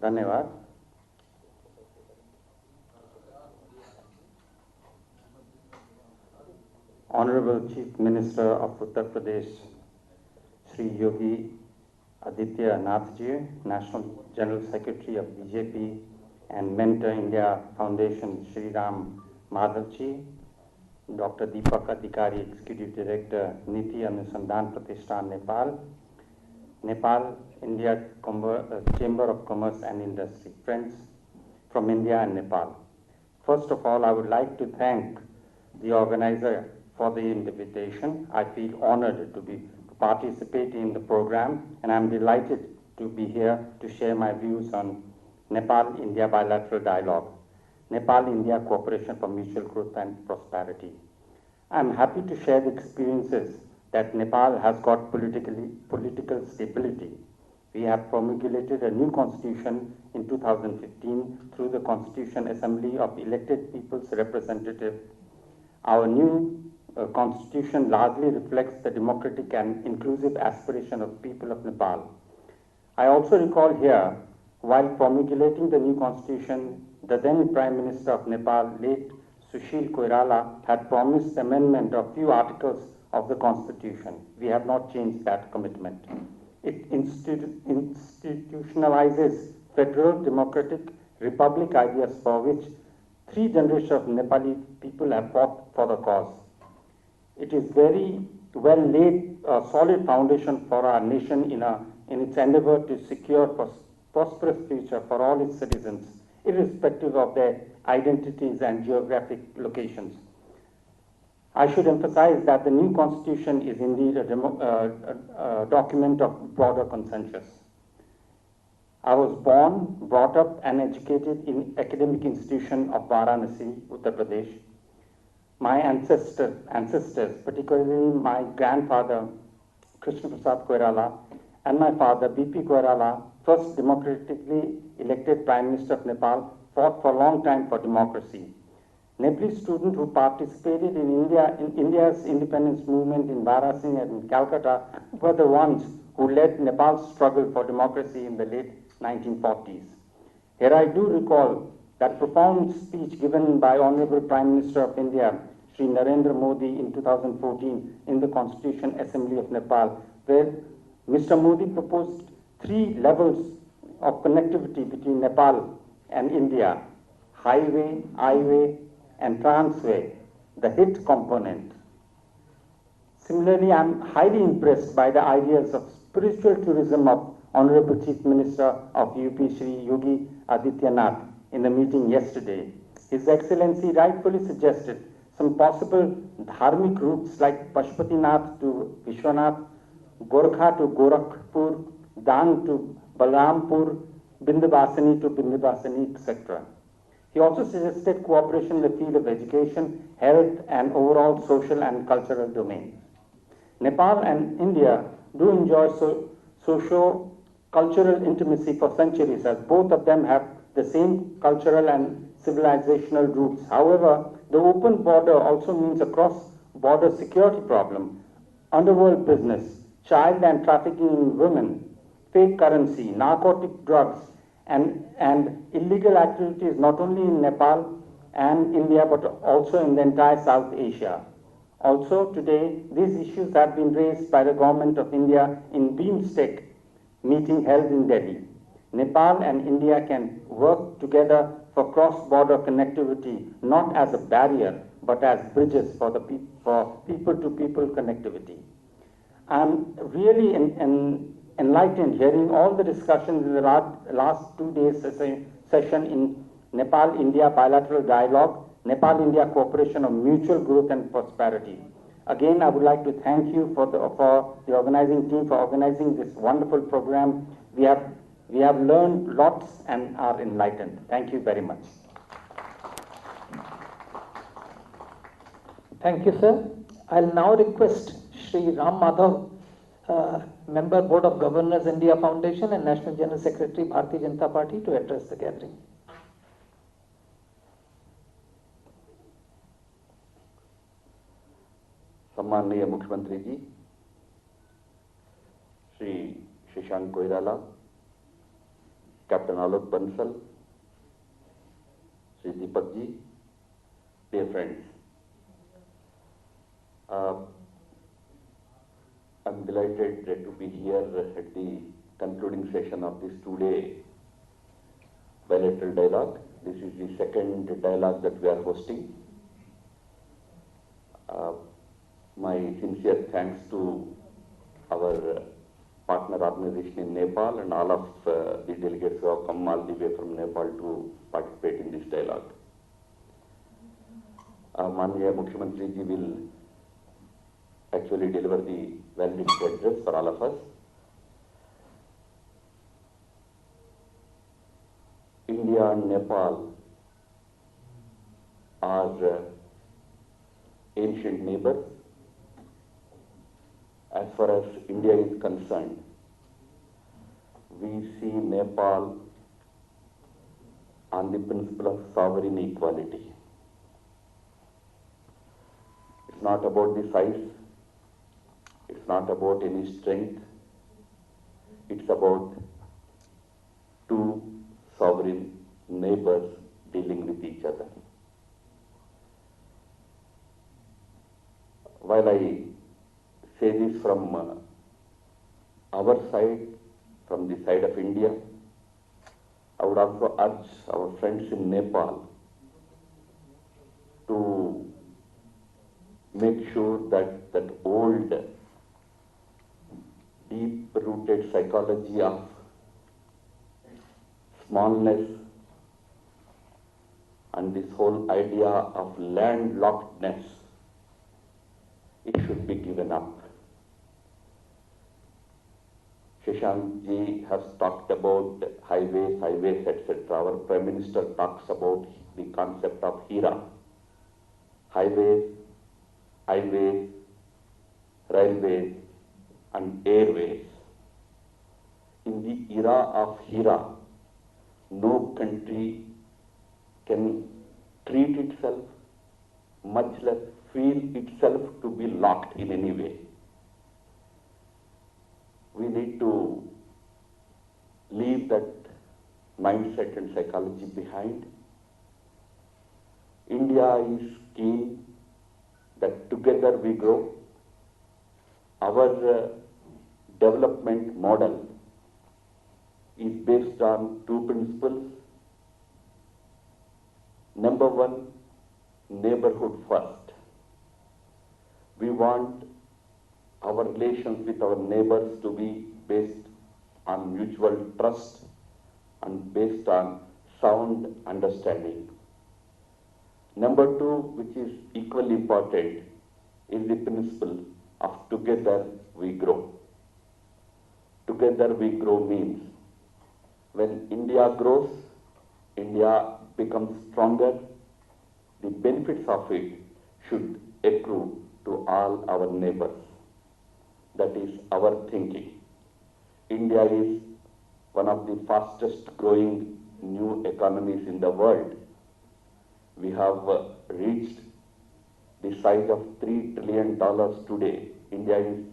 धन्यवाद। Honorable Chief Minister of Uttar Pradesh, Shri Yogi Adityanath Ji, National General Secretary of BJP and Mentor India Foundation, Shri Ram Madhav Ji, Dr. Deepak Adhikari, Executive Director, Niti Anusandhan Pratishthan, Nepal, Nepal India Chamber of Commerce and Industry, friends from India and Nepal. First of all, I would like to thank the organizer for the invitation. I feel honored to participate in the program, and I'm delighted to be here to share my views on Nepal-India bilateral dialogue, Nepal-India cooperation for mutual growth and prosperity. I'm happy to share the experiences that Nepal has got political stability. We have promulgated a new constitution in 2015 through the Constitution Assembly of Elected People's Representative. Our new constitution largely reflects the democratic and inclusive aspiration of people of Nepal. I also recall here, while promulgating the new constitution, the then Prime Minister of Nepal, late Sushil Koirala, had promised amendment of few articles of the constitution. We have not changed that commitment. It institutionalizes federal democratic republic ideas for which 3 generations of Nepali people have fought for the cause. It is very well laid a solid foundation for our nation in its endeavor to secure a prosperous future for all its citizens, irrespective of their identities and geographic locations. I should emphasize that the new constitution is indeed a document of broader consensus. I was born, brought up and educated in academic institution of Varanasi, Uttar Pradesh. My ancestors, particularly my grandfather, Krishna Prasad Koirala, and my father, B.P. Koirala, first democratically elected Prime Minister of Nepal, fought for a long time for democracy. Nepalese students who participated in India's independence movement in Varanasi and Calcutta were the ones who led Nepal's struggle for democracy in the late 1940s. Here I do recall that profound speech given by Honorable Prime Minister of India, Shri Narendra Modi, in 2014 in the Constitution Assembly of Nepal, where Mr. Modi proposed 3 levels of connectivity between Nepal and India: highway, highway, and transway, the HIT component. Similarly, I am highly impressed by the ideas of spiritual tourism of Honorable Chief Minister of UP, Shri Yogi Adityanath, in the meeting yesterday. His Excellency rightfully suggested some possible dharmic routes like Pashupatinath to Vishwanath, Gorkha to Gorakhpur, Dang to Balrampur, Vindhyavasini to Vindhyavasini, etc. He also suggested cooperation in the field of education, health, and overall social and cultural domains. Nepal and India do enjoy socio-cultural intimacy for centuries, as both of them have the same cultural and civilizational roots. However, the open border also means a cross-border security problem, underworld business, child and trafficking in women, fake currency, narcotic drugs, and illegal activities not only in Nepal and India but also in the entire South Asia. Also today, these issues have been raised by the Government of India in BIMSTEC meeting held in Delhi. Nepal and India can work together for cross-border connectivity, not as a barrier, but as bridges for people-to-people connectivity. I'm really enlightened hearing all the discussions in the last 2 days session in Nepal-India bilateral dialogue, Nepal-India cooperation of mutual growth and prosperity. Again, I would like to thank you for the organizing team for organizing this wonderful program. We have learned lots and are enlightened. Thank you very much. Thank you, sir. I'll now request Shri Ram Madhav, Member Board of Governors, India Foundation and National General Secretary, Bharatiya Janata Party, to address the gathering. सम्माननीय मुख्यमंत्री जी Shri Shashank Koirala, Captain Alok Bansal, Sri Deepak ji, dear friends. I'm delighted to be here at the concluding session of this two-day bilateral dialogue. This is the second dialogue that we are hosting. My sincere thanks to our partner organization in Nepal and all of the delegates who have come all the way from Nepal to participate in this dialogue. Manniya Mukhyamantri ji will actually deliver the valedictory address for all of us. India and Nepal are ancient neighbors. As far as India is concerned, we see Nepal on the principle of sovereign equality. It's not about the size, it's not about any strength, it's about two sovereign neighbors dealing with each other. While I say this from our side, from the side of India, I would also urge our friends in Nepal to make sure that that old, deep-rooted psychology of smallness and this whole idea of landlockedness, it should be given up. Shashank ji has talked about highways, etc. Our Prime Minister talks about the concept of HIRA. Highways, railways, and airways. In the era of HIRA, no country can treat itself, much less feel itself to be locked in any way. We need to leave that mindset and psychology behind. India is keen that together we grow. Our development model is based on two principles. Number one, neighborhood first. We want our relations with our neighbors to be based on mutual trust and based on sound understanding. Number two, which is equally important, is the principle of together we grow. Together we grow means when India grows, India becomes stronger, the benefits of it should accrue to all our neighbors. That is our thinking. India is one of the fastest growing new economies in the world. We have reached the size of $3 trillion today. India is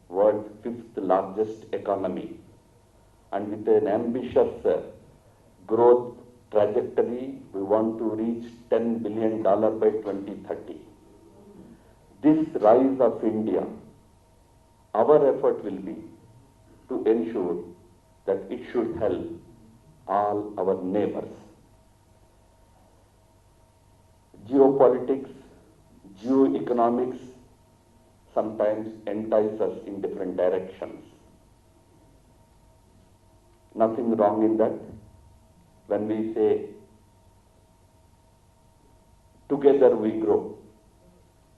world's fifth largest economy. And with an ambitious growth trajectory, we want to reach $10 billion by 2030. This rise of India, our effort will be to ensure that it should help all our neighbors. Geopolitics, geoeconomics sometimes entice us in different directions. Nothing wrong in that. When we say, together we grow,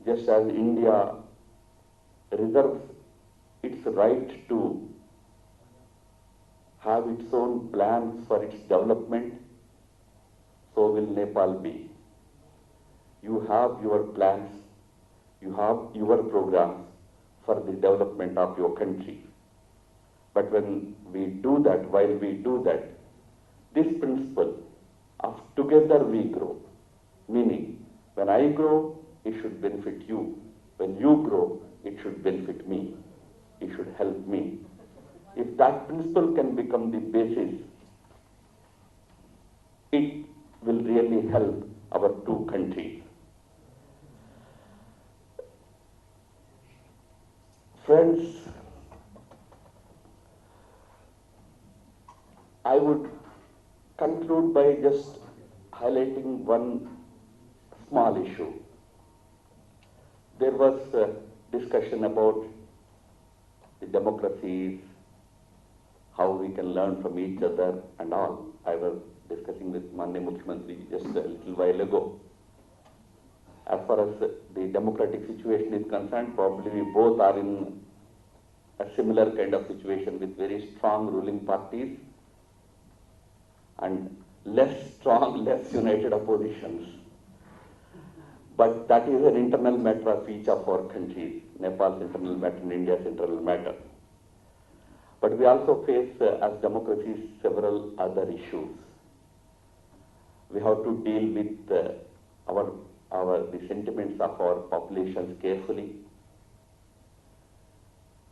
just as India reserves its right to have its own plans for its development, so will Nepal be. You have your plans, you have your programs for the development of your country. But when we do that, while we do that, this principle of together we grow, meaning when I grow, it should benefit you. When you grow, it should benefit me. It should help me. If that principle can become the basis will help our two countries. Friends, I would conclude by just highlighting one small issue. There was a discussion about the democracies, how we can learn from each other and all. I was discussing with Mannya Mukhyamantri just a little while ago. As far as the democratic situation is concerned, probably we both are in a similar kind of situation with very strong ruling parties and less strong, less united oppositions. But that is an internal matter of each of our countries, Nepal's internal matter and India's internal matter. But we also face, as democracies, several other issues. We have to deal with the sentiments of our populations carefully.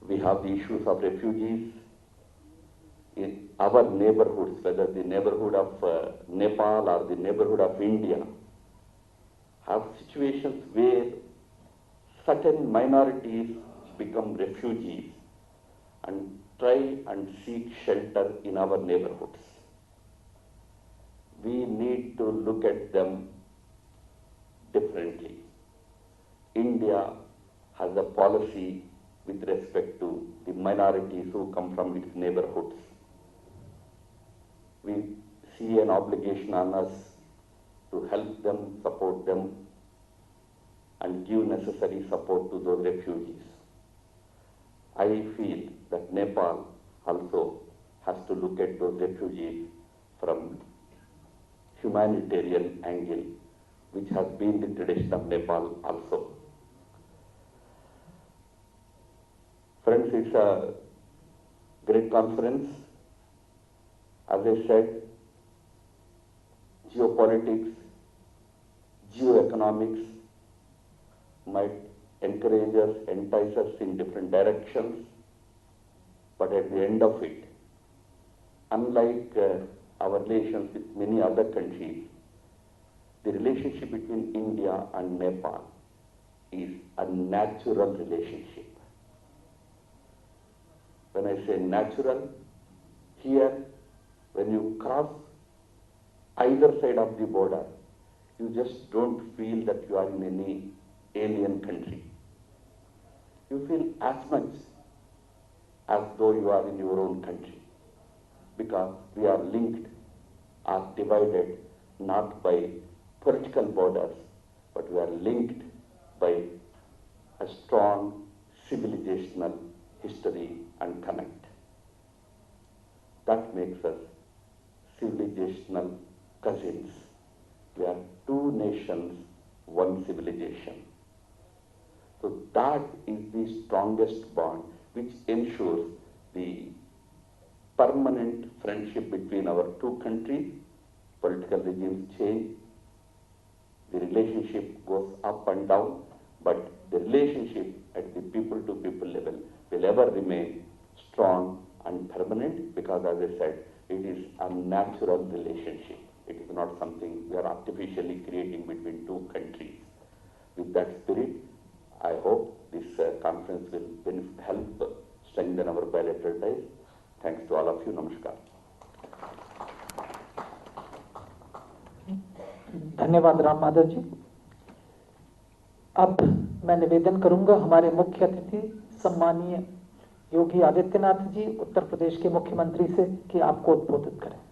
We have the issues of refugees in our neighborhoods, whether the neighborhood of Nepal or the neighborhood of India, have situations where certain minorities become refugees and try and seek shelter in our neighborhoods. We need to look at them differently. India has a policy with respect to the minorities who come from its neighborhoods. We see an obligation on us to help them, support them, and give necessary support to those refugees. I feel that Nepal also has to look at those refugees from humanitarian angle, which has been the tradition of Nepal also. Friends, it's a great conference. As I said, geopolitics, geoeconomics might encourage us, entice us in different directions, but at the end of it, unlike our relations with many other countries, the relationship between India and Nepal is a natural relationship. When I say natural, here, when you cross either side of the border, you just don't feel that you are in any alien country. You feel as much as though you are in your own country, because we are linked, are divided not by political borders, but we are linked by a strong civilizational history and connect. That makes us civilizational cousins. We are two nations, one civilization. So that is the strongest bond which ensures the permanent friendship between our two countries. Political regimes change, the relationship goes up and down, but the relationship at the people-to-people level will ever remain strong and permanent, because as I said, it is a natural relationship. It is not something we are artificially creating between two countries. With that spirit, I hope this conference will help strengthen our bilateral ties. Thanks to all of you. Namaskar. धन्यवाद राम माधव जी। अब मैं निवेदन करूंगा हमारे मुख्य अतिथि सम्मानीय योगी आदित्यनाथ जी उत्तर प्रदेश के मुख्यमंत्री से कि आपको उद्बोधित करें।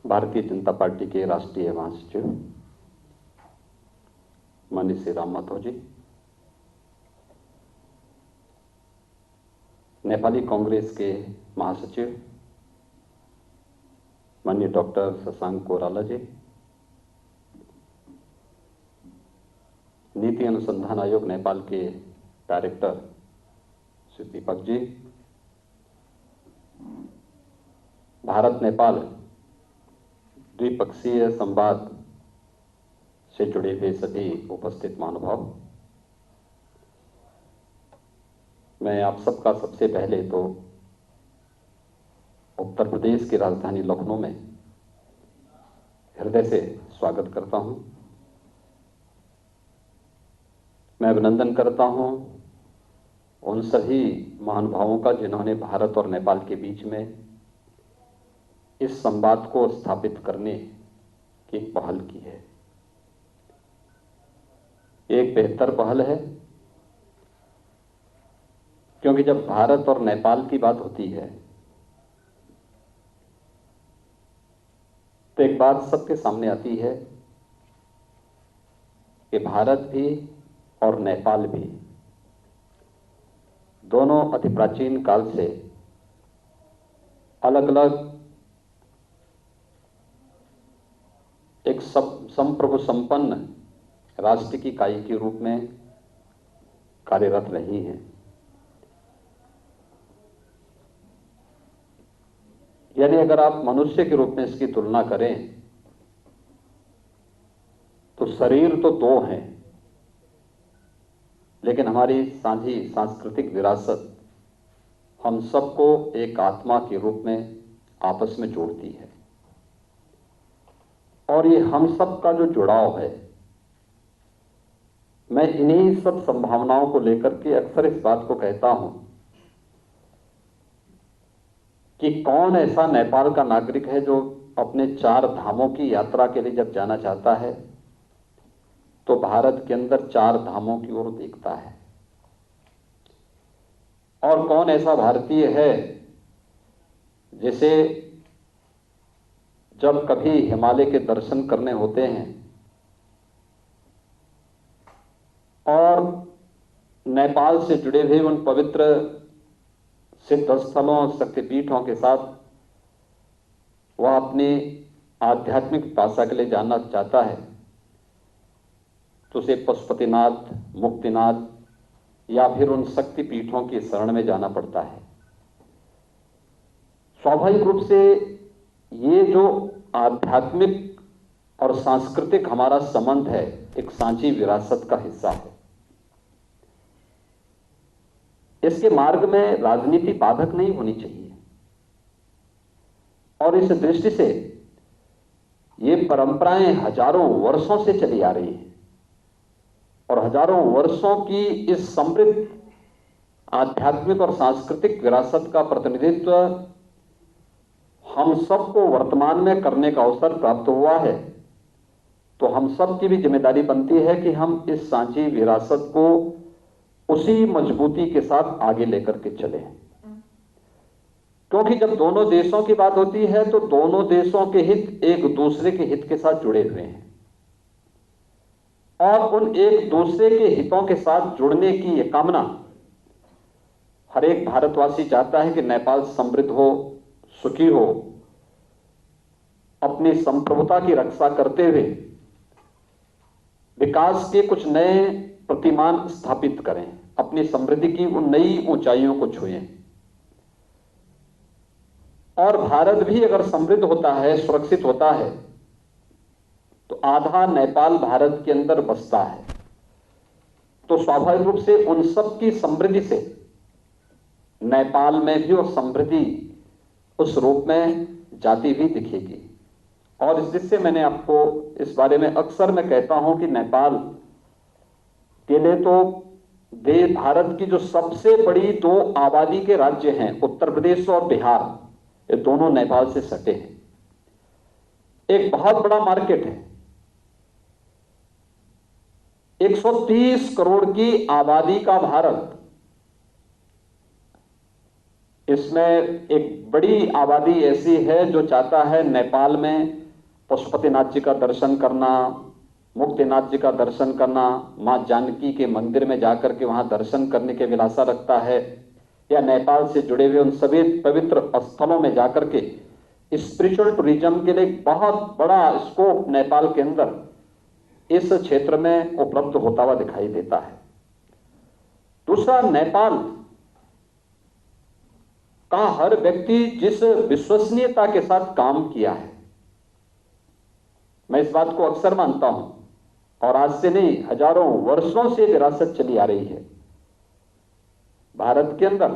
भारतीय जनता पार्टी के राष्ट्रीय महासचिव माननीय श्री राम माधव जी, नेपाली कांग्रेस के महासचिव माननीय डॉक्टर शशांक कोराला जी, नीति अनुसंधान आयोग नेपाल के डायरेक्टर श्री दीपक जी, भारत नेपाल द्विपक्षीय संवाद से जुड़े हुए सभी उपस्थित महानुभाव, मैं आप सबका सबसे पहले तो उत्तर प्रदेश की राजधानी लखनऊ में हृदय से स्वागत करता हूं। मैं अभिनंदन करता हूं उन सभी महानुभावों का जिन्होंने भारत और नेपाल के बीच में इस संवाद को स्थापित करने की पहल की है। एक बेहतर पहल है, क्योंकि जब भारत और नेपाल की बात होती है तो एक बात सबके सामने आती है कि भारत भी और नेपाल भी दोनों अति प्राचीन काल से अलग अलग एक संप्रभु संपन्न राष्ट्र की इकाई के रूप में कार्यरत रही हैं। यानी अगर आप मनुष्य के रूप में इसकी तुलना करें तो शरीर तो दो हैं, लेकिन हमारी साझी सांस्कृतिक विरासत हम सबको एक आत्मा के रूप में आपस में जोड़ती है। और ये हम सब का जो जुड़ाव है, मैं इन्हीं सब संभावनाओं को लेकर के अक्सर इस बात को कहता हूं कि कौन ऐसा नेपाल का नागरिक है जो अपने 4 धामों की यात्रा के लिए जब जाना चाहता है तो भारत के अंदर 4 धामों की ओर देखता है, और कौन ऐसा भारतीय है जिसे जब कभी हिमालय के दर्शन करने होते हैं और नेपाल से जुड़े हुए उन पवित्र सिद्ध स्थलों, शक्तिपीठों के साथ वह अपनी आध्यात्मिक पिपासा के लिए जानना चाहता है, तो उसे पशुपतिनाथ, मुक्तिनाथ या फिर उन शक्तिपीठों की शरण में जाना पड़ता है। स्वाभाविक रूप से ये जो आध्यात्मिक और सांस्कृतिक हमारा संबंध है, एक सांझी विरासत का हिस्सा है। इसके मार्ग में राजनीति बाधक नहीं होनी चाहिए, और इस दृष्टि से ये परंपराएं हजारों वर्षों से चली आ रही हैं, और हजारों वर्षों की इस समृद्ध आध्यात्मिक और सांस्कृतिक विरासत का प्रतिनिधित्व हम सबको वर्तमान में करने का अवसर प्राप्त हुआ है। तो हम सब की भी जिम्मेदारी बनती है कि हम इस सांझी विरासत को उसी मजबूती के साथ आगे लेकर के चलें, क्योंकि जब दोनों देशों की बात होती है तो दोनों देशों के हित एक दूसरे के हित के साथ जुड़े हुए हैं, और उन एक दूसरे के हितों के साथ जुड़ने की ये कामना हर एक भारतवासी चाहता है कि नेपाल समृद्ध हो, सुखी हो, अपनी संप्रभुता की रक्षा करते हुए विकास के कुछ नए प्रतिमान स्थापित करें, अपनी समृद्धि की उन नई ऊंचाइयों को छुएं। और भारत भी अगर समृद्ध होता है, सुरक्षित होता है, तो आधा नेपाल भारत के अंदर बसता है, तो स्वाभाविक रूप से उन सब की समृद्धि से नेपाल में भी वो समृद्धि उस रूप में जाती हुई दिखेगी। और इस दृष्टि से मैंने आपको इस बारे में अक्सर मैं कहता हूं कि नेपाल के लिए तो भारत की जो सबसे बड़ी 2 आबादी के राज्य हैं, उत्तर प्रदेश और बिहार, ये दोनों नेपाल से सटे हैं। एक बहुत बड़ा मार्केट है, 130 करोड़ की आबादी का भारत, इसमें एक बड़ी आबादी ऐसी है जो चाहता है नेपाल में पशुपतिनाथ जी का दर्शन करना, मुक्तिनाथ जी का दर्शन करना, मां जानकी के मंदिर में जाकर के वहां दर्शन करने की अभिलाषा रखता है, या नेपाल से जुड़े हुए उन सभी पवित्र स्थलों में जाकर के स्पिरिचुअल टूरिज्म के लिए एक बहुत बड़ा स्कोप नेपाल के अंदर इस क्षेत्र में उपलब्ध होता हुआ दिखाई देता है। दूसरा, नेपाल का हर व्यक्ति जिस विश्वसनीयता के साथ काम किया है, मैं इस बात को अक्सर मानता हूं और आज से नहीं, हजारों वर्षों से विरासत चली आ रही है। भारत के अंदर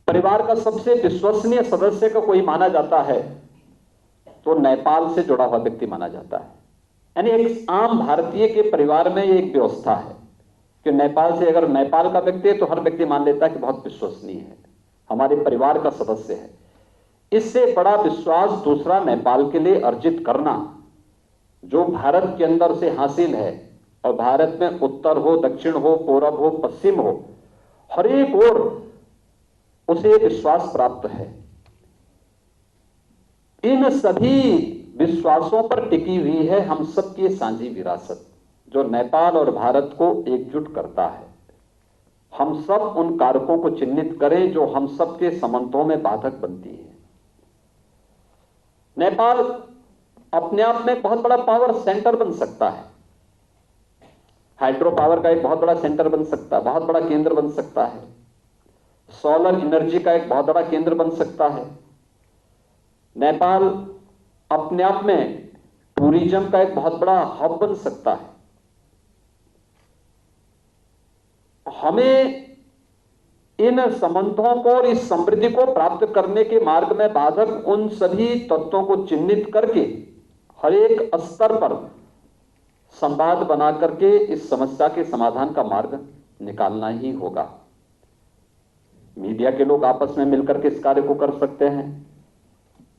परिवार का सबसे विश्वसनीय सदस्य को कोई माना जाता है तो नेपाल से जुड़ा हुआ व्यक्ति माना जाता है। यानी एक आम भारतीय के परिवार में ये एक व्यवस्था है कि नेपाल से, अगर नेपाल का व्यक्ति है तो हर व्यक्ति मान लेता है कि बहुत विश्वसनीय है, हमारे परिवार का सदस्य है। इससे बड़ा विश्वास दूसरा नेपाल के लिए अर्जित करना जो भारत के अंदर से हासिल है, और भारत में उत्तर हो, दक्षिण हो, पूरब हो, पश्चिम हो, हर एक ओर उसे विश्वास प्राप्त है। इन सभी विश्वासों पर टिकी हुई है हम सबकी साझी विरासत, जो नेपाल और भारत को एकजुट करता है। हम सब उन कारकों को चिन्हित करें जो हम सबके संबंधों में बाधक बनती है। नेपाल अपने आप में एक बहुत बड़ा पावर सेंटर बन सकता है, हाइड्रो पावर का एक बहुत बड़ा सेंटर बन सकता है, बहुत बड़ा केंद्र बन सकता है, सोलर एनर्जी का एक बहुत बड़ा केंद्र बन सकता है। नेपाल अपने आप में टूरिज्म का एक बहुत बड़ा हब बन सकता है। हमें इन संबंधों को और इस समृद्धि को प्राप्त करने के मार्ग में बाधक उन सभी तत्वों को चिन्हित करके हर एक स्तर पर संवाद बना करके इस समस्या के समाधान का मार्ग निकालना ही होगा। मीडिया के लोग आपस में मिलकर के इस कार्य को कर सकते हैं,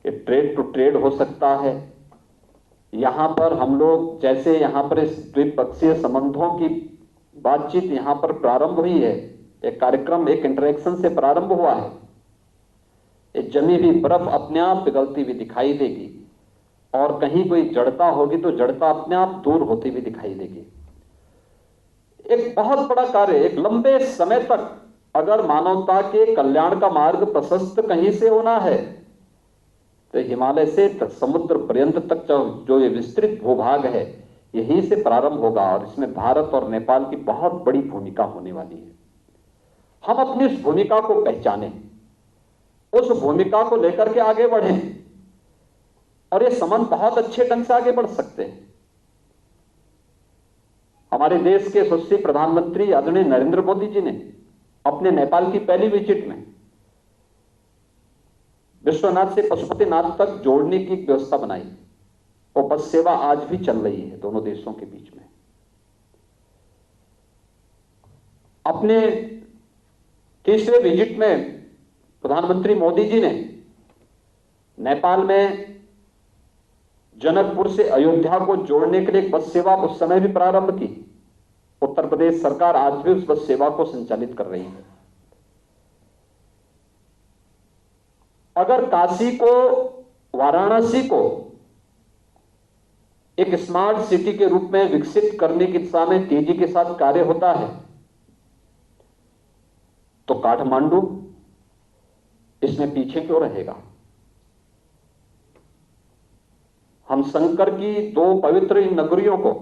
ये ट्रेड टू ट्रेड हो सकता है। यहां पर हम लोग, जैसे यहां पर इस द्विपक्षीय संबंधों की बातचीत यहां पर प्रारंभ हुई है, एक कार्यक्रम, एक इंटरेक्शन से प्रारंभ हुआ है। एक जमी हुई बर्फ अपने आप पिघलती हुई दिखाई देगी, और कहीं कोई जड़ता होगी तो जड़ता अपने आप दूर होती हुई दिखाई देगी। एक बहुत बड़ा कार्य, एक लंबे समय तक अगर मानवता के कल्याण का मार्ग प्रशस्त कहीं से होना है तो हिमालय से समुद्र पर्यंत तक जो ये विस्तृत भूभाग है यहीं से प्रारंभ होगा, और इसमें भारत और नेपाल की बहुत बड़ी भूमिका होने वाली है। हम अपनी उस भूमिका को पहचानें, उस भूमिका को लेकर के आगे बढ़ें, और ये संबंध बहुत अच्छे ढंग से आगे बढ़ सकते हैं। हमारे देश के यशस्वी प्रधानमंत्री आदरणीय नरेंद्र मोदी जी ने अपने नेपाल की पहली विजिट में विश्वनाथ से पशुपतिनाथ तक जोड़ने की एक व्यवस्था बनाई, और बस सेवा आज भी चल रही है दोनों देशों के बीच में। अपने तीसरे विजिट में प्रधानमंत्री मोदी जी ने नेपाल में जनकपुर से अयोध्या को जोड़ने के लिए एक बस सेवा उस समय भी प्रारंभ की। उत्तर प्रदेश सरकार आज भी उस बस सेवा को संचालित कर रही है। अगर काशी को, वाराणसी को एक स्मार्ट सिटी के रूप में विकसित करने की दिशा में तेजी के साथ कार्य होता है तो काठमांडू इसमें पीछे क्यों रहेगा? हम शंकर की दो पवित्र इन नगरियों को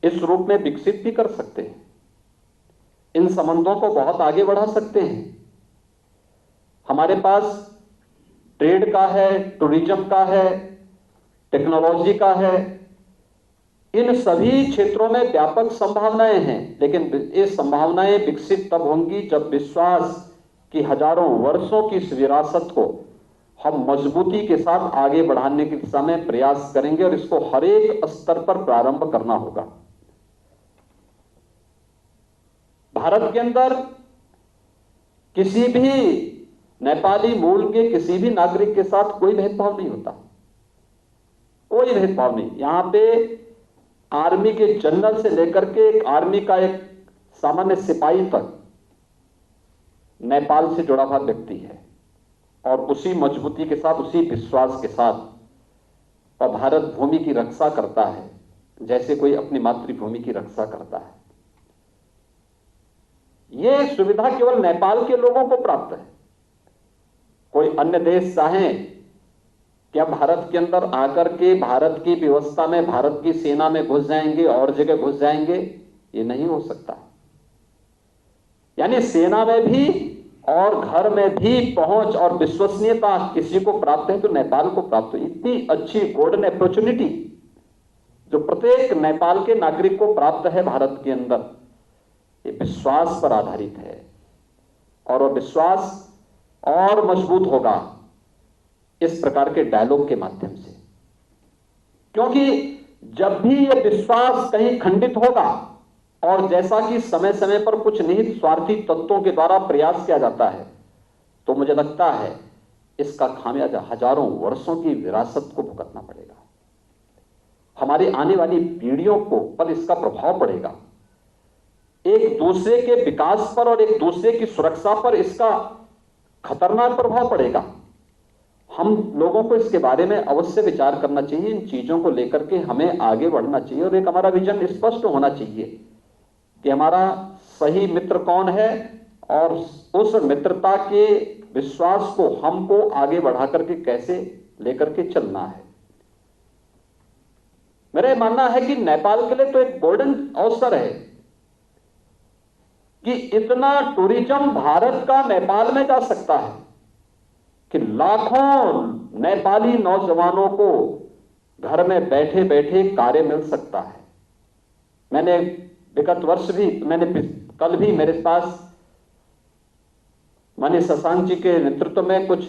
इस रूप में विकसित भी कर सकते हैं, इन संबंधों को बहुत आगे बढ़ा सकते हैं। हमारे पास ट्रेड का है, टूरिज्म का है, टेक्नोलॉजी का है, इन सभी क्षेत्रों में व्यापक संभावनाएं हैं। लेकिन ये संभावनाएं विकसित तब होंगी जब विश्वास की हजारों वर्षों की इस विरासत को हम मजबूती के साथ आगे बढ़ाने की दिशा में प्रयास करेंगे, और इसको हर एक स्तर पर प्रारंभ करना होगा। भारत के अंदर किसी भी नेपाली मूल के किसी भी नागरिक के साथ कोई भेदभाव नहीं होता, कोई भेदभाव नहीं। यहां पे आर्मी के जनरल से लेकर के एक आर्मी का एक सामान्य सिपाही तक नेपाल से जुड़ा हुआ व्यक्ति है, और उसी मजबूती के साथ, उसी विश्वास के साथ और भारत भूमि की रक्षा करता है जैसे कोई अपनी मातृभूमि की रक्षा करता है। यह सुविधा केवल नेपाल के लोगों को प्राप्त है। कोई अन्य देश चाहे क्या भारत के अंदर आकर के भारत की व्यवस्था में, भारत की सेना में घुस जाएंगे और जगह घुस जाएंगे, ये नहीं हो सकता। यानी सेना में भी और घर में भी पहुंच और विश्वसनीयता किसी को प्राप्त है तो नेपाल को प्राप्त है। इतनी अच्छी गोल्डन अपॉर्चुनिटी जो प्रत्येक नेपाल के नागरिक को प्राप्त है भारत के अंदर, ये विश्वास पर आधारित है और वह विश्वास और मजबूत होगा इस प्रकार के डायलॉग के माध्यम से। क्योंकि जब भी यह विश्वास कहीं खंडित होगा और जैसा कि समय समय पर कुछ निहित स्वार्थी तत्वों के द्वारा प्रयास किया जाता है, तो मुझे लगता है इसका खामियाजा हजारों वर्षों की विरासत को भुगतना पड़ेगा। हमारी आने वाली पीढ़ियों को पर इसका प्रभाव पड़ेगा। एक दूसरे के विकास पर और एक दूसरे की सुरक्षा पर इसका खतरनाक प्रभाव पड़ेगा। हम लोगों को इसके बारे में अवश्य विचार करना चाहिए। इन चीजों को लेकर के हमें आगे बढ़ना चाहिए और एक हमारा विजन स्पष्ट होना चाहिए कि हमारा सही मित्र कौन है और उस मित्रता के विश्वास को हमको आगे बढ़ा करके कैसे लेकर के चलना है। मेरा मानना है कि नेपाल के लिए तो एक गोल्डन अवसर है कि इतना टूरिज्म भारत का नेपाल में जा सकता है कि लाखों नेपाली नौजवानों को घर में बैठे बैठे कार्य मिल सकता है। मैंने विगत वर्ष भी कल भी मेरे पास माननीय शशांक जी के नेतृत्व में कुछ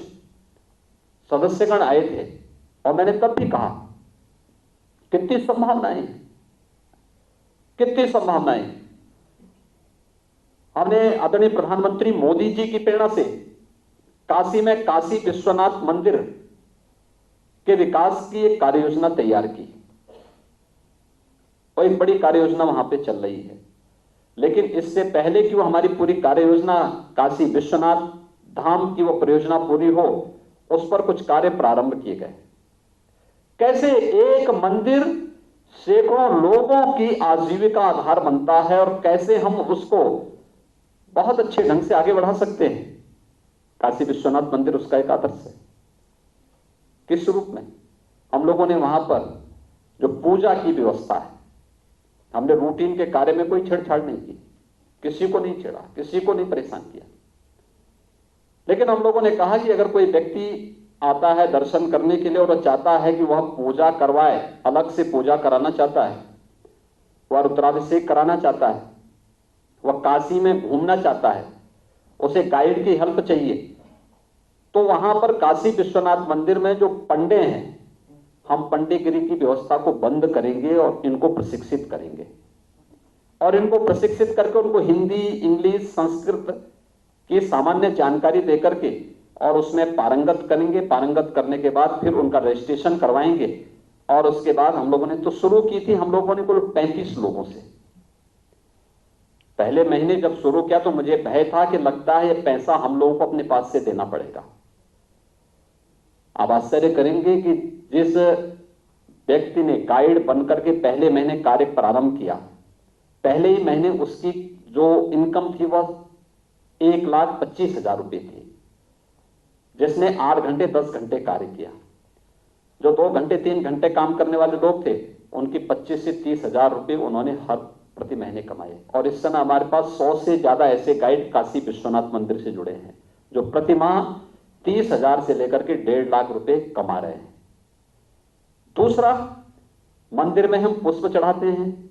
सदस्यगण आए थे और मैंने तब भी कहा कितनी संभावनाएं, कितनी संभावनाएं। हमने आदरणीय प्रधानमंत्री मोदी जी की प्रेरणा से काशी में काशी विश्वनाथ मंदिर के विकास की एक कार्य योजना तैयार की और एक बड़ी कार्य योजना वहां पे चल रही है। लेकिन इससे पहले कि वो हमारी पूरी कार्य योजना काशी विश्वनाथ धाम की वो परियोजना पूरी हो, उस पर कुछ कार्य प्रारंभ किए गए। कैसे एक मंदिर सैकड़ों लोगों की आजीविका आधार बनता है और कैसे हम उसको बहुत अच्छे ढंग से आगे बढ़ा सकते हैं। काशी विश्वनाथ मंदिर उसका एक आदर्श है। किस रूप में? हम लोगों ने वहां पर जो पूजा की व्यवस्था है, हमने रूटीन के कार्य में कोई छेड़छाड़ नहीं की, किसी को नहीं छेड़ा, किसी को नहीं परेशान किया। लेकिन हम लोगों ने कहा कि अगर कोई व्यक्ति आता है दर्शन करने के लिए और चाहता है कि वह पूजा करवाए, अलग से पूजा कराना चाहता है, वह रुद्राभिषेक कराना चाहता है, वह काशी में घूमना चाहता है, उसे गाइड की हेल्प चाहिए, तो वहां पर काशी विश्वनाथ मंदिर में जो पंडे हैं, हम पंडितगिरी की व्यवस्था को बंद करेंगे और इनको प्रशिक्षित करेंगे और इनको प्रशिक्षित करके उनको हिंदी, इंग्लिश, संस्कृत की सामान्य जानकारी देकर के और उसमें पारंगत करेंगे। पारंगत करने के बाद फिर उनका रजिस्ट्रेशन करवाएंगे और उसके बाद हम लोगों ने तो शुरू की थी, हम लोगों ने कुल 35 लोगों से। पहले महीने जब शुरू किया तो मुझे भय था कि लगता है ये पैसा हम लोगों को अपने पास से देना पड़ेगा। आप आश्चर्य करेंगे कि जिस व्यक्ति ने गाइड बनकर के पहले महीने कार्य प्रारंभ किया, पहले ही महीने उसकी जो इनकम थी वह 1,25,000 रुपए थी, जिसने 8 घंटे 10 घंटे कार्य किया। जो 2 घंटे 3 घंटे काम करने वाले लोग थे, उनकी 25 से 30,000 रुपए उन्होंने हर प्रति महीने कमाए। और इस समय हमारे पास 100 से ज्यादा ऐसे गाइड काशी विश्वनाथ मंदिर से जुड़े हैं जो प्रति माह 30,000 से लेकर के 1.5 लाख रुपए कमा रहे हैं। दूसरा, मंदिर में हम पुष्प चढ़ाते हैं,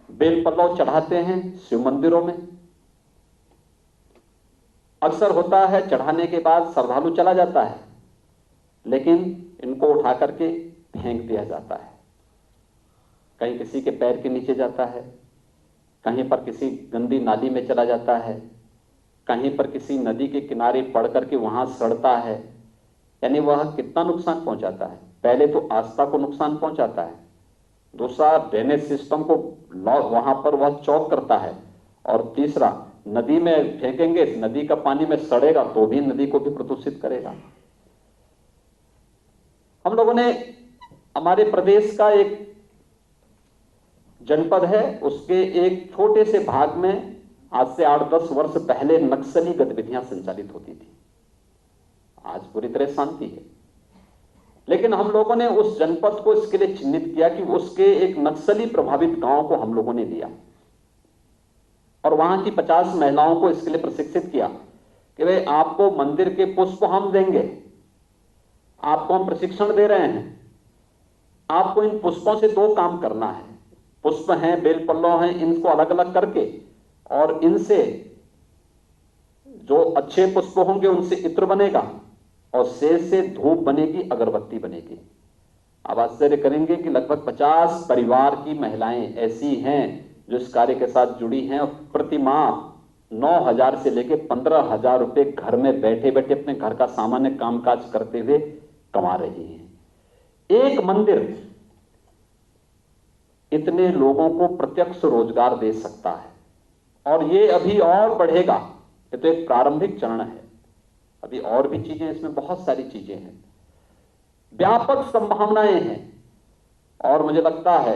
बेल पल्लव चढ़ाते हैं शिव मंदिरों में। अक्सर होता है चढ़ाने के बाद श्रद्धालु चला जाता है, लेकिन इनको उठा करके फेंक दिया जाता है। कहीं किसी के पैर के नीचे जाता है, कहीं पर किसी गंदी नाली में चला जाता है, कहीं पर किसी नदी के किनारे पड़ करके वहां सड़ता है। यानी वह कितना नुकसान पहुंचाता है? पहले तो आस्था को नुकसान पहुंचाता है, दूसरा ड्रेनेज सिस्टम को वहां पर वह चौक करता है, और तीसरा नदी में फेंकेंगे, नदी का पानी में सड़ेगा तो भी नदी को भी प्रदूषित करेगा। हम लोगों ने हमारे प्रदेश का एक जनपद है, उसके एक छोटे से भाग में आज से 8-10 वर्ष पहले नक्सली गतिविधियां संचालित होती थी। आज पूरी तरह शांति है, लेकिन हम लोगों ने उस जनपद को इसके लिए चिन्हित किया कि उसके एक नक्सली प्रभावित गांव को हम लोगों ने लिया और वहां की 50 महिलाओं को इसके लिए प्रशिक्षित किया कि भाई आपको मंदिर के पुष्प हम देंगे, आपको हम प्रशिक्षण दे रहे हैं, आपको इन पुष्पों से दो काम करना है। पुष्प हैं, बेल पल्लव हैं, इनको अलग अलग करके और इनसे जो अच्छे पुष्प होंगे उनसे इत्र बनेगा और शेष से धूप बनेगी, अगरबत्ती बनेगी। आप आश्चर्य करेंगे कि लगभग 50 परिवार की महिलाएं ऐसी हैं जो इस कार्य के साथ जुड़ी हैं और प्रति माह 9,000 से लेकर 15,000 रुपए घर में बैठे बैठे अपने घर का सामान्य कामकाज करते हुए कमा रही हैं। एक मंदिर इतने लोगों को प्रत्यक्ष रोजगार दे सकता है और ये अभी और बढ़ेगा। ये तो एक प्रारंभिक चरण है, अभी और भी चीजें, इसमें बहुत सारी चीजें हैं, व्यापक संभावनाएं हैं। और मुझे लगता है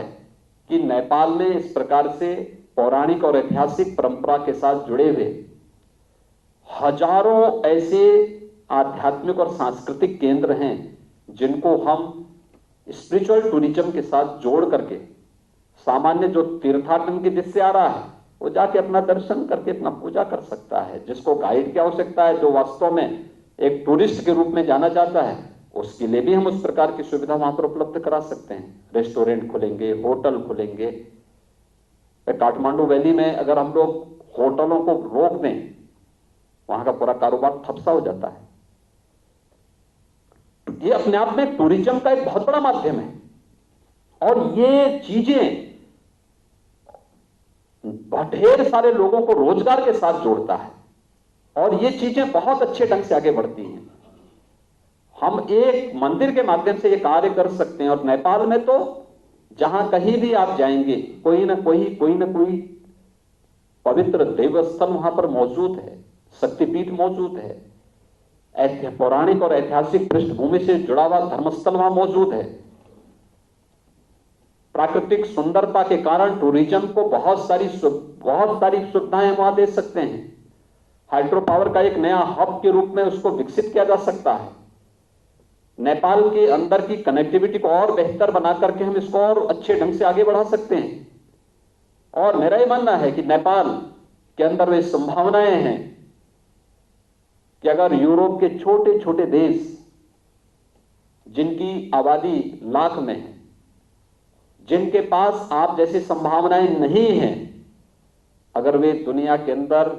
कि नेपाल में इस प्रकार से पौराणिक और ऐतिहासिक परंपरा के साथ जुड़े हुए हजारों ऐसे आध्यात्मिक और सांस्कृतिक केंद्र हैं जिनको हम स्पिरिचुअल टूरिज्म के साथ जोड़ करके सामान्य जो तीर्थाटन की दृष्टि आ रहा है वो जाके अपना दर्शन करके अपना पूजा कर सकता है। जिसको गाइड की आवश्यकता है, जो वास्तव में एक टूरिस्ट के रूप में जाना चाहता है, उसके लिए भी हम उस प्रकार की सुविधा वहां पर उपलब्ध करा सकते हैं। रेस्टोरेंट खुलेंगे, होटल खुलेंगे। काठमांडू वैली में अगर हम लोग होटलों को रोक दें, वहां का पूरा कारोबार ठप्सा हो जाता है। ये अपने आप में टूरिज्म का एक बहुत बड़ा माध्यम है और ये चीजें ढेर सारे लोगों को रोजगार के साथ जोड़ता है और ये चीजें बहुत अच्छे ढंग से आगे बढ़ती हैं। हम एक मंदिर के माध्यम से ये कार्य कर सकते हैं और नेपाल में तो जहां कहीं भी आप जाएंगे कोई ना कोई पवित्र देवस्थल वहां पर मौजूद है, शक्तिपीठ मौजूद है, पौराणिक और ऐतिहासिक पृष्ठभूमि से जुड़ा हुआ धर्मस्थल वहां मौजूद है। प्राकृतिक सुंदरता के कारण टूरिज्म को बहुत सारी सुविधाएं वहां दे सकते हैं। हाइड्रो पावर का एक नया हब के रूप में उसको विकसित किया जा सकता है। नेपाल के अंदर की कनेक्टिविटी को और बेहतर बना करके हम इसको और अच्छे ढंग से आगे बढ़ा सकते हैं। और मेरा यह मानना है कि नेपाल के अंदर वे संभावनाएं हैं कि अगर यूरोप के छोटे छोटे देश जिनकी आबादी लाख में है, जिनके पास आप जैसी संभावनाएं नहीं हैं, अगर वे दुनिया के अंदर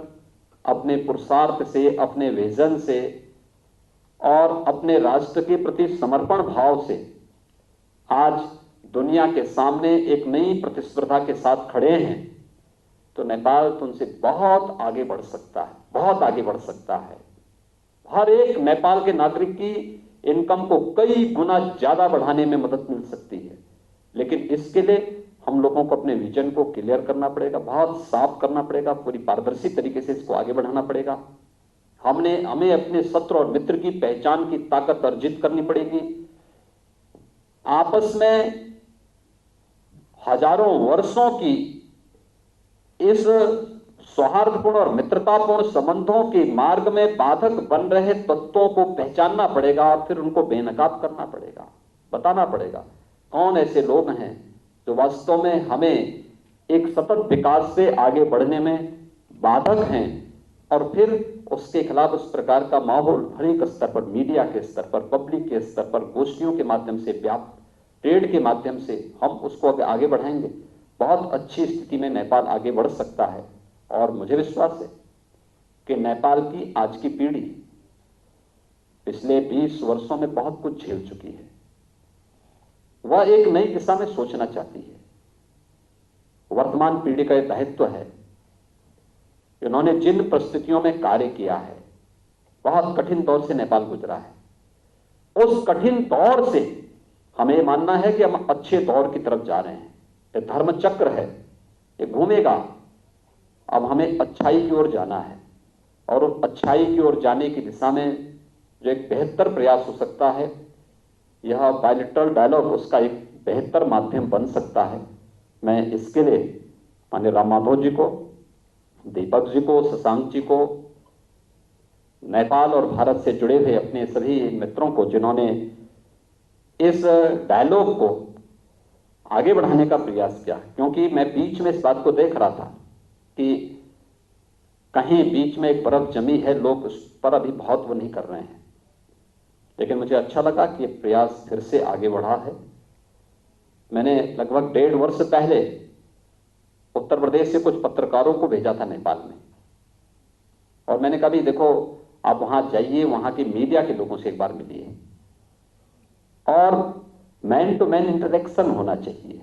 अपने पुरुषार्थ से, अपने विजन से और अपने राष्ट्र के प्रति समर्पण भाव से आज दुनिया के सामने एक नई प्रतिस्पर्धा के साथ खड़े हैं, तो नेपाल तो उनसे बहुत आगे बढ़ सकता है, बहुत आगे बढ़ सकता है। हर एक नेपाल के नागरिक की इनकम को कई गुना ज्यादा बढ़ाने में मदद मिल सकती है। लेकिन इसके लिए हम लोगों को अपने विजन को क्लियर करना पड़ेगा, बहुत साफ करना पड़ेगा, पूरी पारदर्शी तरीके से इसको आगे बढ़ाना पड़ेगा। हमें अपने शत्रु और मित्र की पहचान की ताकत अर्जित करनी पड़ेगी। आपस में हजारों वर्षों की इस सौहार्दपूर्ण और मित्रतापूर्ण संबंधों के मार्ग में बाधक बन रहे तत्वों को पहचानना पड़ेगा और फिर उनको बेनकाब करना पड़ेगा, बताना पड़ेगा कौन ऐसे लोग हैं जो वास्तव में हमें एक सतत विकास से आगे बढ़ने में बाधक हैं, और फिर उसके खिलाफ उस प्रकार का माहौल हर एक स्तर पर, मीडिया के स्तर पर, पब्लिक के स्तर पर, गोष्ठियों के माध्यम से, ट्रेड के माध्यम से हम उसको आगे बढ़ाएंगे। बहुत अच्छी स्थिति में नेपाल आगे बढ़ सकता है और मुझे विश्वास है कि नेपाल की आज की पीढ़ी पिछले 20 वर्षों में बहुत कुछ झेल चुकी है। वह एक नई दिशा में सोचना चाहती है। वर्तमान पीढ़ी का यह दायित्व है, इन्होंने जिन परिस्थितियों में कार्य किया है, बहुत कठिन दौर से नेपाल गुजरा है। उस कठिन दौर से हमें मानना है कि हम अच्छे दौर की तरफ जा रहे हैं। ये धर्म चक्र है, ये घूमेगा। अब हमें अच्छाई की ओर जाना है और उस अच्छाई की ओर जाने की दिशा में जो एक बेहतर प्रयास हो सकता है, यह बायलैटरल डायलॉग उसका एक बेहतर माध्यम बन सकता है। मैं इसके लिए माननीय राम माधव जी को, दीपक जी को, शशांक जी को, नेपाल और भारत से जुड़े हुए अपने सभी मित्रों को जिन्होंने इस डायलॉग को आगे बढ़ाने का प्रयास किया, क्योंकि मैं बीच में इस बात को देख रहा था कि कहीं बीच में एक बर्फ जमी है, लोग उस पर अभी बहुत वो नहीं कर रहे हैं। लेकिन मुझे अच्छा लगा कि ये प्रयास फिर से आगे बढ़ा है मैंने लगभग 1.5 वर्ष पहले उत्तर प्रदेश से कुछ पत्रकारों को भेजा था नेपाल में, और मैंने कहा भी देखो आप वहां जाइए, वहां की मीडिया के लोगों से एक बार मिलिए, और मैन टू मैन इंटरेक्शन होना चाहिए।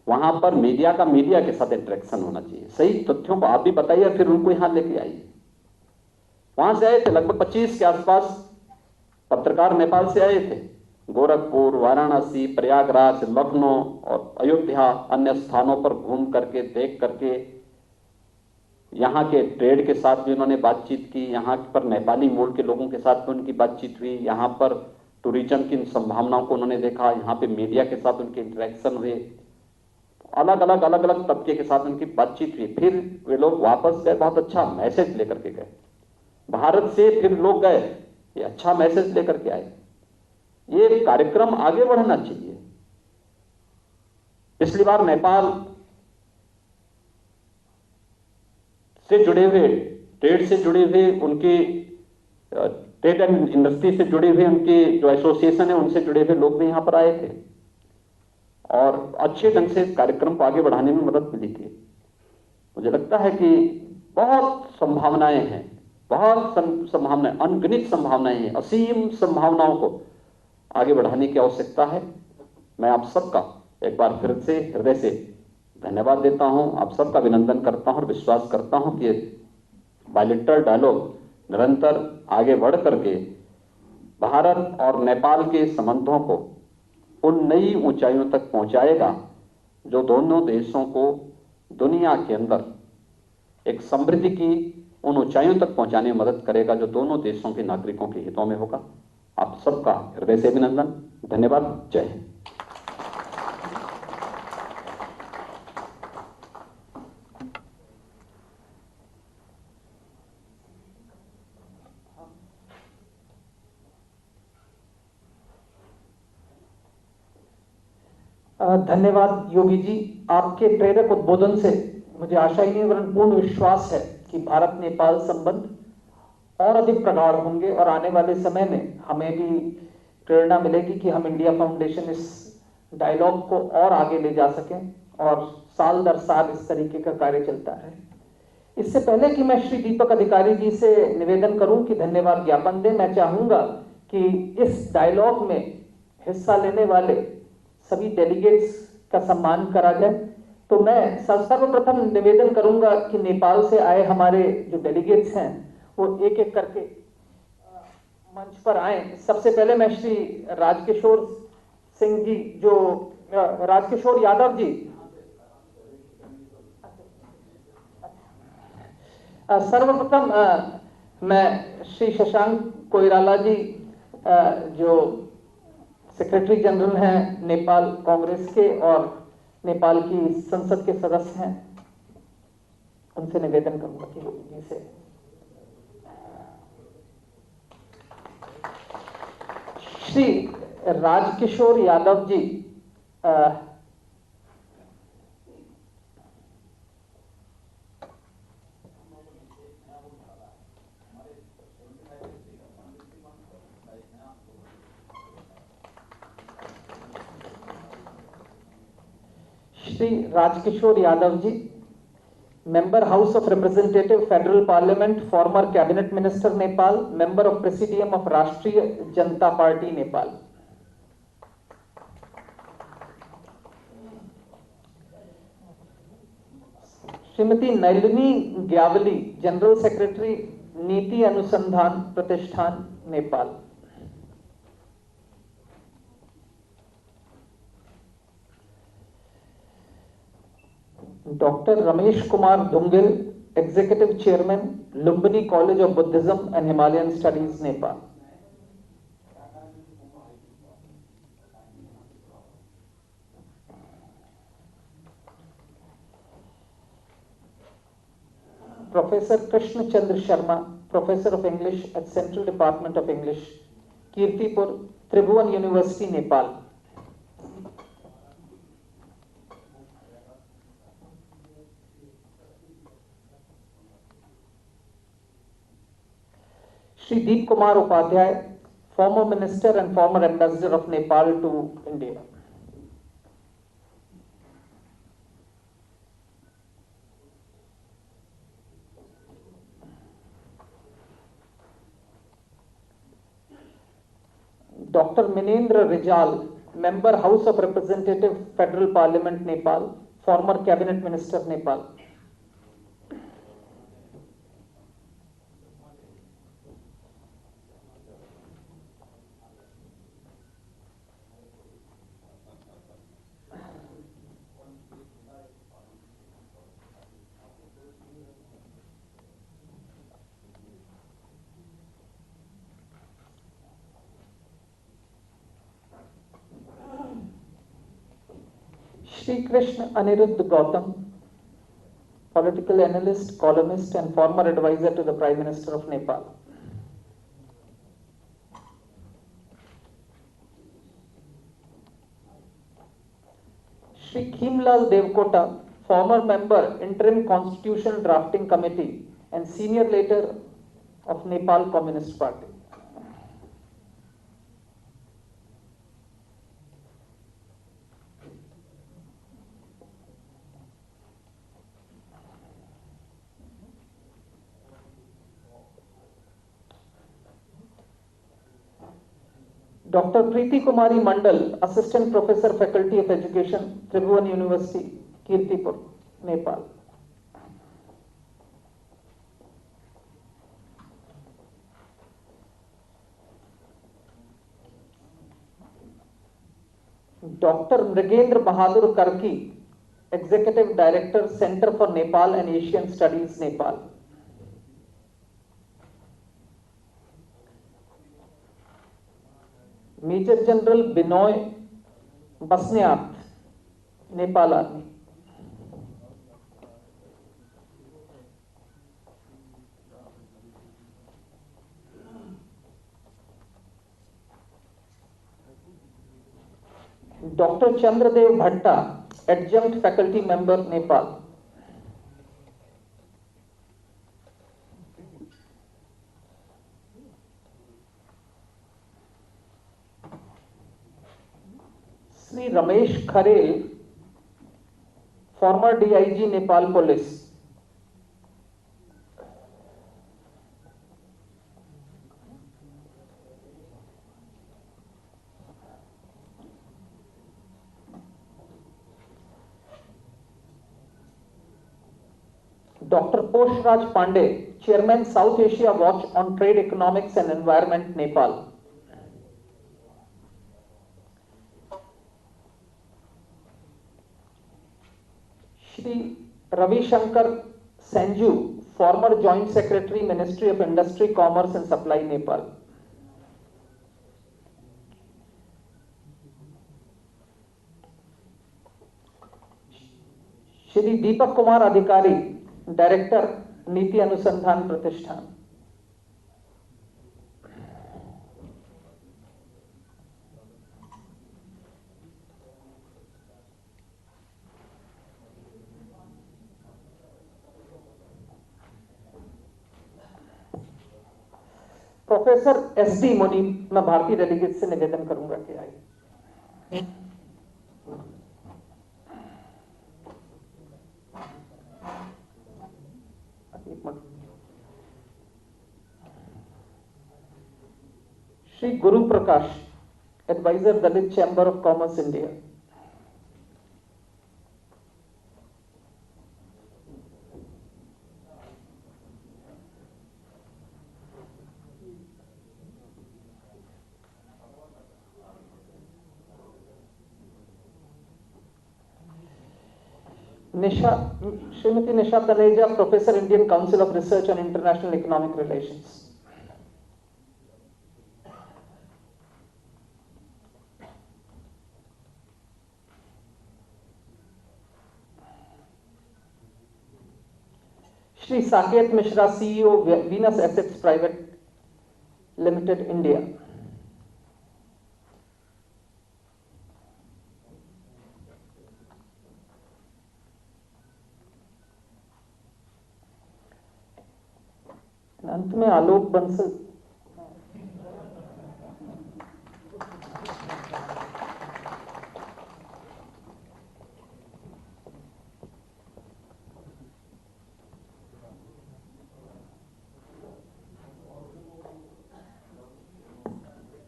वहां पर मीडिया का मीडिया के साथ इंटरेक्शन होना चाहिए। सही तथ्यों को आप भी बताइए, फिर उनको यहां लेके आइए। वहां से आए थे लगभग 25 के आसपास पत्रकार नेपाल से आए थे। गोरखपुर, वाराणसी, प्रयागराज, लखनऊ और अयोध्या अन्य स्थानों पर घूम करके, देख करके, यहाँ के ट्रेड के साथ भी उन्होंने बातचीत की, यहाँ पर नेपाली मूल के लोगों के साथ भी उनकी बातचीत हुई, यहाँ पर टूरिज्म की संभावनाओं को उन्होंने देखा, यहाँ पे मीडिया के साथ उनके इंटरेक्शन हुए, अलग अलग तबके के साथ उनकी बातचीत हुई। फिर वे लोग वापस गए, बहुत अच्छा मैसेज लेकर के गए। भारत से फिर लोग गए, ये अच्छा मैसेज लेकर के आए। ये कार्यक्रम आगे बढ़ना चाहिए। पिछली बार नेपाल से जुड़े हुए, ट्रेड से जुड़े हुए, उनके ट्रेड एंड इंडस्ट्री से जुड़े हुए उनके जो एसोसिएशन है उनसे जुड़े हुए लोग भी यहां पर आए थे और अच्छे ढंग से इस कार्यक्रम को आगे बढ़ाने में मदद मिली थी। मुझे लगता है कि बहुत संभावनाएं हैं, बहुत संभावनाएं, अनगिनत संभावनाएं हैं, असीम संभावनाओं को आगे बढ़ाने की आवश्यकता है। मैं आप सबका एक बार फिर से हृदय से धन्यवाद देता हूं, आप सबका अभिनंदन करता हूं और विश्वास करता हूं कि बायलैटरल डायलॉग निरंतर आगे बढ़ करके भारत और नेपाल के संबंधों को उन नई ऊंचाइयों तक पहुंचाएगा जो दोनों देशों को दुनिया के अंदर एक समृद्धि की उन ऊंचाइयों तक पहुंचाने में मदद करेगा जो दोनों देशों के नागरिकों के हितों में होगा। आप सबका हृदय से अभिनंदन, धन्यवाद, जय हिंद। धन्यवाद योगी जी। आपके प्रेरक उद्बोधन से मुझे आशा ही नहीं वरन पूर्ण विश्वास है कि भारत नेपाल संबंध और अधिक प्रगाढ़ होंगे और आने वाले समय में हमें भी प्रेरणा मिलेगी कि हम इंडिया फाउंडेशन इस डायलॉग को और आगे ले जा सकें और साल दर साल इस तरीके का कार्य चलता रहे। इससे पहले कि मैं श्री दीपक अधिकारी जी से निवेदन करूं कि धन्यवाद ज्ञापन दें, मैं चाहूंगा कि इस डायलॉग में हिस्सा लेने वाले सभी डेलीगेट्स का सम्मान करा जाए। तो मैं सर्वप्रथम निवेदन करूंगा कि नेपाल से आए हमारे जो डेलीगेट्स हैं वो एक एक करके मंच पर आए। सबसे पहले मैं श्री राजकिशोर सिंह जी, जो राजकिशोर यादव जी, सर्वप्रथम मैं श्री शशांक कोइराला जी, जो सेक्रेटरी जनरल हैं नेपाल कांग्रेस के और नेपाल की संसद के सदस्य हैं, उनसे निवेदन करूंगा कि जी से Shri Rajkishore Yadav ji Shri Rajkishore Yadav ji, member house of representative federal parliament, former cabinet minister Nepal, member of presidium of Rashtriya Janata Party Nepal. Shrimati Nalini Gyawali, general secretary Niti Anusandhan Pratishthan Nepal. Doctor Ramesh Kumar Dhungel, executive chairman, Lumbini college of Buddhism and Himalayan studies Nepal. Professor Krishna Chandra Sharma, professor of English at central department of English, Kirtipur, Tribhuvan university Nepal. Shri Deep Kumar Upadhyay, former minister and former ambassador of Nepal to India. Dr. Minendra Rijal, Member House of Representative, Federal Parliament, Nepal, former Cabinet Minister, Nepal. Shri Krishna Aniruddha Gautam, political analyst, columnist, and former advisor to the Prime Minister of Nepal. Shri Khimlal Devkota, former member, Interim Constitution Drafting Committee, and senior leader of Nepal Communist Party. Dr. Preeti Kumari Mandal, Assistant Professor, Faculty of Education, Tribhuvan University, Kirtipur, Nepal. Dr. Mrigendra Bahadur Karki, Executive Director, Center for Nepal and Asian Studies, Nepal. Major General Binoy Basniat, Nepal Army. Dr. Chandradev Bhatta, Adjunct Faculty Member, Nepal. Sri Ramesh Kharel, former DIG, Nepal Police. Dr. Poshraj Pandey, Chairman, South Asia Watch on Trade, Economics and Environment, Nepal. Shri Ravi Shankar Sanju, former Joint Secretary, Ministry of Industry, Commerce and Supply, Nepal. Shri Deepak Kumar Adhikari, Director, Niti Anusandhan Pratishthan. Professor SD मुनि, मैं भारतीय delegate से निवेदन करूंगा कि आइए। Shri Guru Prakash, advisor, Dalit chamber of commerce, India. Shrimati Nisha Taneja, professor, Indian council of research on international economic relations. Shri Saket Mishra, CEO, Venus assets private limited, India. अंत में आलोक बंसल,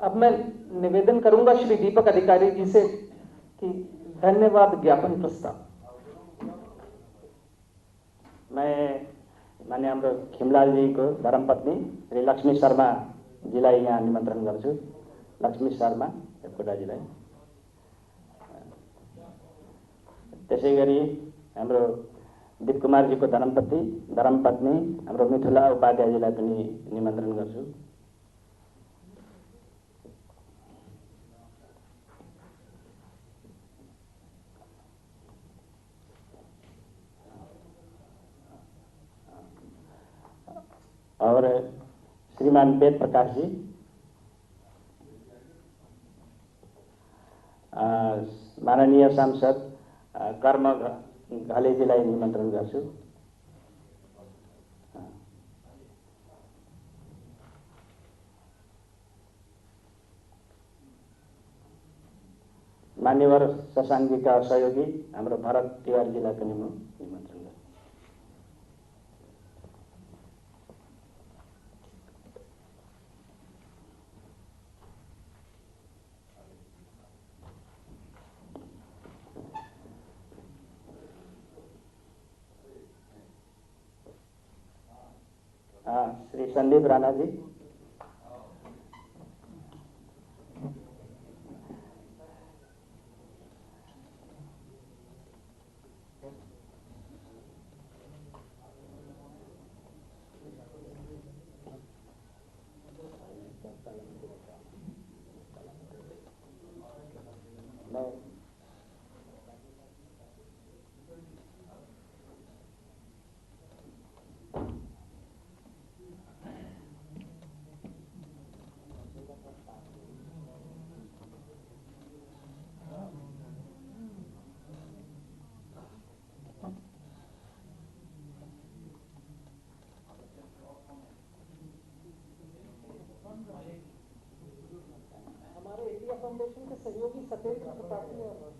अब मैं निवेदन करूंगा श्री दीपक अधिकारी जी से कि धन्यवाद ज्ञापन प्रस्ताव। मैं मान्य हाम्रो खिमलालजीको धर्मपत्नी श्री लक्ष्मी शर्माजीलाई यहाँ निमन्त्रण गर्छु। लक्ष्मी शर्मा देवकोटाजीलाई। त्यसै गरी हाम्रो दीप कुमारजीको धर्मपत्नी हाम्रो मिथुला उपाध्यायजीलाई पनि निमन्त्रण गर्छु। और श्रीमान वेद प्रकाश जी, माननीय सांसद कर्म घलेजीलाई निमन्त्रण गर्छु। मान्यवर शशाङ्कजीका सहयोगी हाम्रो भरत तिवारीजीलाई पनि म निमन्त्रण गर्छु। श्री संदीप राणा जी, हमारे इंडिया फाउंडेशन के सहयोगी सतेज त्रिपाठी और